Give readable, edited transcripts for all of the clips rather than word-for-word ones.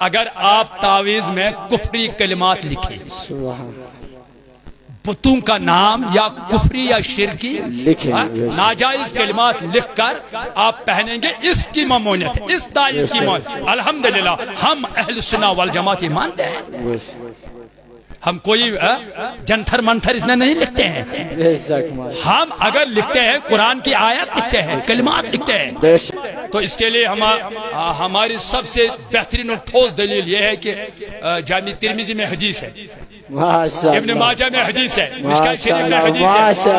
अगर आप तावीज में कुफरी कलिमात लिखे, बुतों का नाम या कुफरी या शिरकी लिखे, नाजायज कलिमात लिखकर आप पहनेंगे, इसकी ममूनियत है, इस ताईज की मौत। अल्हम्दुलिल्लाह हम अहल सुन्ना वल जमात मानते हैं। हम कोई जंथर मंथर इसमें नहीं लिखते हैं। हम अगर लिखते हैं कुरान की आयत लिखते हैं, कलिमात लिखते हैं। तो इसके लिए हमारी सबसे बेहतरीन और ठोस दलील यह है कि जामी तिरमिजी में हदीस है, इब्न माजा में हदीस है, मिशकात शरीफ में हदीस है।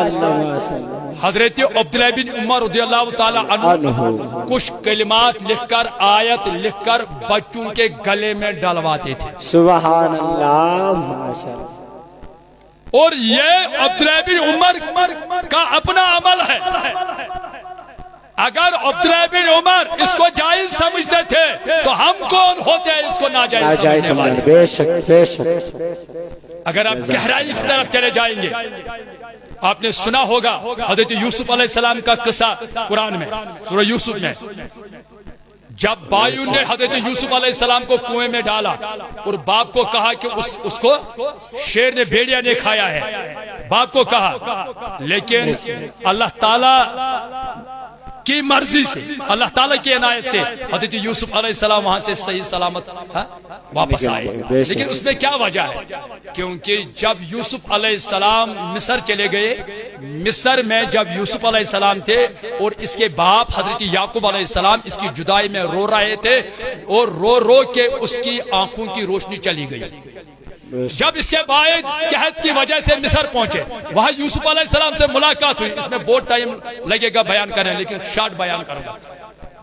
हजरत अब्दुल्लाह बिन उमर रज़ियल्लाहु ताला अन्हु कुछ कलिमात लिखकर, आयत लिखकर बच्चों के गले में डलवाते थे। सुभान अल्लाह। और ये अब्दुल्लाह बिन उमर का अपना अमल है। अगर अब्दुल्लाह बिन उमर इसको जायज समझते थे तो हम कौन होते हैं इसको नाजायज समझने वाले? बेशक बेशक। अगर आप गहराई की तरफ चले जाएंगे, आपने सुना होगा हजरत यूसुफ अलैहिस्सलाम का किस्सा कुरान में, सूरह यूसुफ में। जब बायू ने हजरत यूसुफ अलैहिस्सलाम को कुएं में डाला और बाप को कहा कि उसको शेर ने, भेड़िया ने खाया है, बाप को कहा, लेकिन अल्लाह ताला की मर्जी से, अल्लाह ताला की इनायत से हजरत यूसुफ अलैहिस्सलाम वहां से सही सलामत वापस आए। लेकिन उसमें क्या वजह है? क्योंकि जब यूसुफ अलैहिस्सलाम मिस्र चले गए, मिस्र में जब यूसुफ अलैहिस्सलाम थे और इसके बाप हजरत याकूब अलैहिस्सलाम इसकी जुदाई में रो रहे थे और रो रो के उसकी आंखों की रोशनी चली गई। जब इसके बाद कहत की वजह से मिस्र पहुंचे, वहां यूसुफ अलैहिस्सलाम से मुलाकात हुई। इसमें बहुत टाइम लगेगा बयान करने, लेकिन शॉर्ट बयान करूंगा।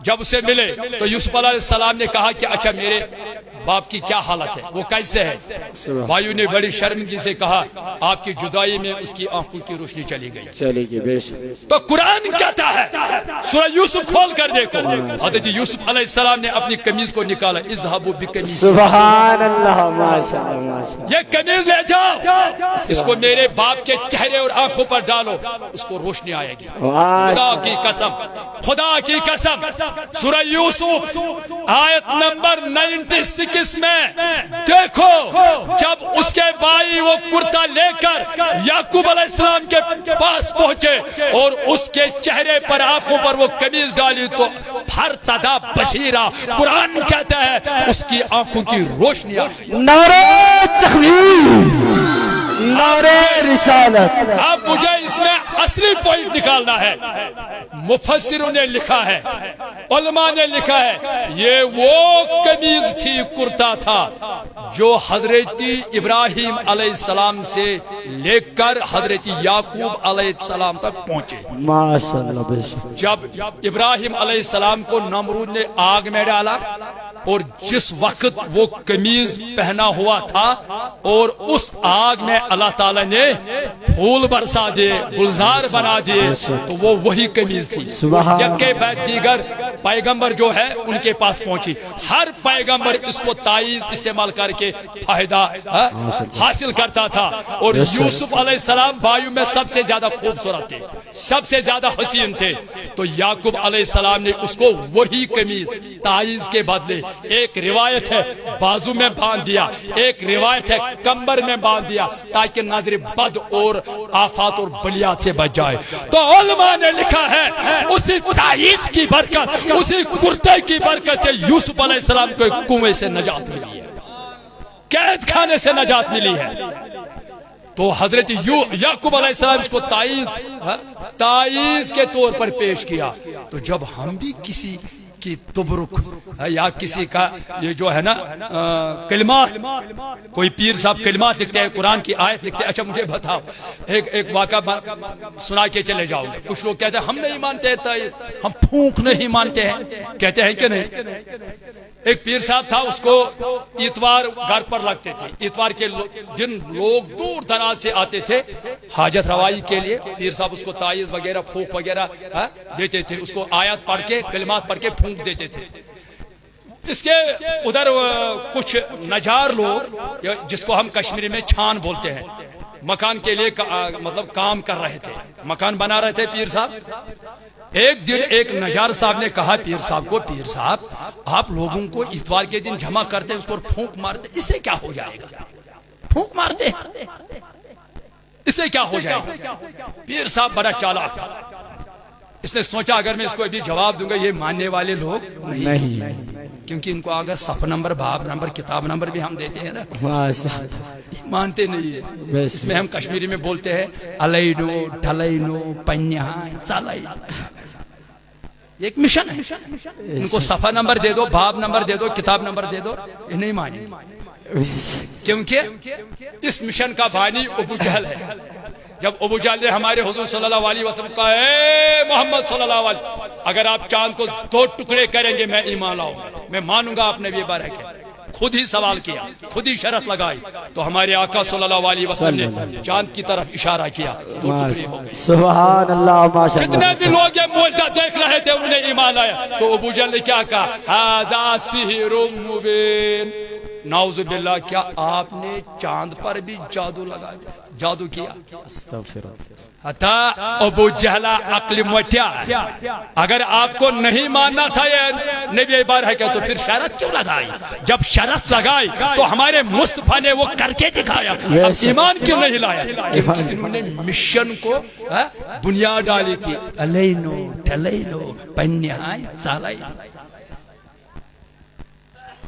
जब उससे मिले तो यूसुफ अलैहिस्सलाम ने कहा कि अच्छा मेरे बाप की क्या हालत है, वो कैसे है? भाइयों ने बड़ी शर्मिंदगी से कहा आपकी जुदाई में उसकी आंखों की रोशनी चली गई। तो कुरान कहता है, सूरह यूसुफ खोल कर देखो, हज़रत यूसुफ अलैहिस्सलाम ने अपनी कमीज को निकाला, इज़हाबू बिकमीज़ी, सुभान अल्लाह, माशाअल्लाह, ये कमीज ले जाओ, इसको मेरे बाप के चेहरे और आंखों पर डालो, उसको रोशनी आएगी। खुदा की कसम, खुदा की कसम, सूरह यूसुफ आयत नंबर 96 में देखो, जब उसके भाई वो कुर्ता लेकर याकूब अलैहिस्सलाम के पास पहुंचे और उसके चेहरे पर, आंखों पर वो कमीज डाली तो फरतदा बसीरा, कुरान कहता है उसकी आंखों की रोशनी आ गई। नारे तकबीर, नारे रिसालत। अब मुझे इसमें असली पॉइंट निकालना है। मुफस्सिरों ने लिखा है, उलमा ने लिखा है, ये वो कमीज थी, कुर्ता था जो हजरत इब्राहिम अलैहिस्सलाम से लेकर हजरत याकूब अलैहिस्सलाम तक पहुंचे। माशाअल्लाह। जब इब्राहिम अलैहिस्सलाम को नमरूद ने आग में डाला और जिस वक्त वो कमीज पहना हुआ था और उस आग में अल्लाह ताला ने फूल बरसा दिए, गुलजार बना दिए, तो वो वही कमीज थी। यके बाद दीगर पैगंबर जो है उनके पास पहुंची। हर पैगंबर इसको ताईज इस्तेमाल करके फायदा हासिल करता था। और यूसुफ अलैहिस्सलाम वायु में सबसे ज्यादा खूबसूरत थे, सबसे ज्यादा हसीन थे, तो याकूब अलैहिस्सलाम ने उसको वही कमीज ताईज के बदले, एक रिवायत है बाजू में बांध दिया, एक रिवायत है कंबर में बांध दिया, ताकि नजर बद और आफात और बलियात से बच जाए। तो उलमा ने लिखा है उसी ताईज की बरकत, उसी कुर्ते की बरकत से यूसुफ अलैहिस्सलाम को कुएं से नजात मिली है, कैद खाने से नजात मिली है। तो हजरत याकूब अलैहिस्सलाम इसको ताईज के तौर पर पेश किया। तो जब हम भी किसी की तुबरुक या किसी का ये जो है ना कलिमात, कोई पीर साहब कलिमात लिखते हैं, कुरान की आयत लिखते हैं, अच्छा मुझे बताओ, एक वाक़ा सुना के चले जाओगे। कुछ लोग कहते हैं हम नहीं मानते, हम फूंक नहीं मानते हैं, कहते हैं कि नहीं। एक पीर साहब था, उसको इतवार घर पर लगते थे, इतवार के दिन लोग दूर दराज से आते थे हाजत रवाई के लिए। पीर साहब उसको ताईज वगैरह, फूंक वगैरह देते थे, उसको आयत पढ़ के, कलिमात पढ़ के फूंक देते थे। इसके उधर कुछ नजार लोग, जिसको हम कश्मीरी में छान बोलते हैं, मकान के लिए मतलब काम कर रहे थे, मकान बना रहे थे पीर साहब। एक दिन एक नजार साहब ने कहा पीर साहब को, पीर साहब आप लोगों को इतवार के दिन जमा करते हैं, उसको फूंक मारते, इससे क्या हो जाएगा? फूंक मारते इससे क्या हो जाएगा? पीर साहब बड़ा चालाक था, इसने सोचा अगर मैं इसको अभी जवाब दूंगा ये मानने वाले लोग नहीं, क्योंकि इनको अगर सफ नंबर, बाब नंबर, किताब नंबर भी हम देते हैं ना, मानते नहीं है। इसमें हम कश्मीरी में बोलते हैं अलैनो ढलैनो पन्या सालाई, एक मिशन है। इनको सफा नंबर दे दो, बाब नंबर दे दो, किताब नंबर दे दो, ये नहीं मानेंगे, क्योंकि इस मिशन का बानी अबू जहल है। जब अबू जहल ने हमारे हुजूर सल्लल्लाहु अलैहि वसल्लम कहा, ए मोहम्मद सल्लल्लाहु अलैहि, अगर आप चांद को 2 टुकड़े करेंगे मैं ईमान लाऊंगा, मैं मानूंगा आपने भी बारक है। खुद ही सवाल किया, खुद ही शर्त लगाई, तो हमारे आका सल्लल्लाहु अलैहि वसल्लम ने चांद की तरफ इशारा किया, 2 टुकड़े हो गए। सुभान अल्लाह, माशाअल्लाह। जितने भी लोग ये मौजज़ा देख रहे थे उन्हें ईमान आया। तो अबू जहल ने क्या कहा? हाज़ा सिहरुम मुबीन, नाउज़ुबिल्लाह, क्या आपने चांद पर भी जादू लगा दिया, जादू किया? अता अबू जहला अक्ल मोटिया, अगर आपको नहीं मानना था ये नबी बार है क्या, तो फिर शरत क्यों लगाई? जब शरत लगाई तो हमारे मुस्तफा ने वो करके दिखाया, अब ईमान क्यों नहीं लाया? क्योंकि इन्होंने मिशन को बुनियाद डाली थी, अलैनो ढलैनो पन्याय सालाई।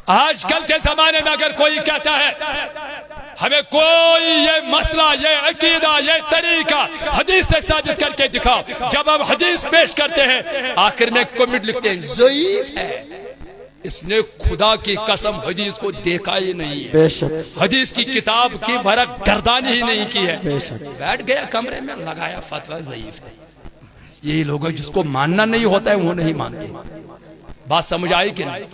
आजकल के जमाने में अगर कोई कहता है हमें कोई ये मसला, ये अकीदा, ये तरीका हदीस से साबित करके दिखाओ, जब हम हदीस पेश करते हैं आखिर में कमेंट लिखते हैं ज़ईफ है, इसने खुदा की कसम हदीस को देखा ही नहीं है, हदीस की किताब की वरक गर्दानी ही नहीं की है, बैठ गया कमरे में लगाया फतवा ज़ईफ है। यही लोग जिसको मानना नहीं होता है वो नहीं मानते। बात समझ आई कि नहीं?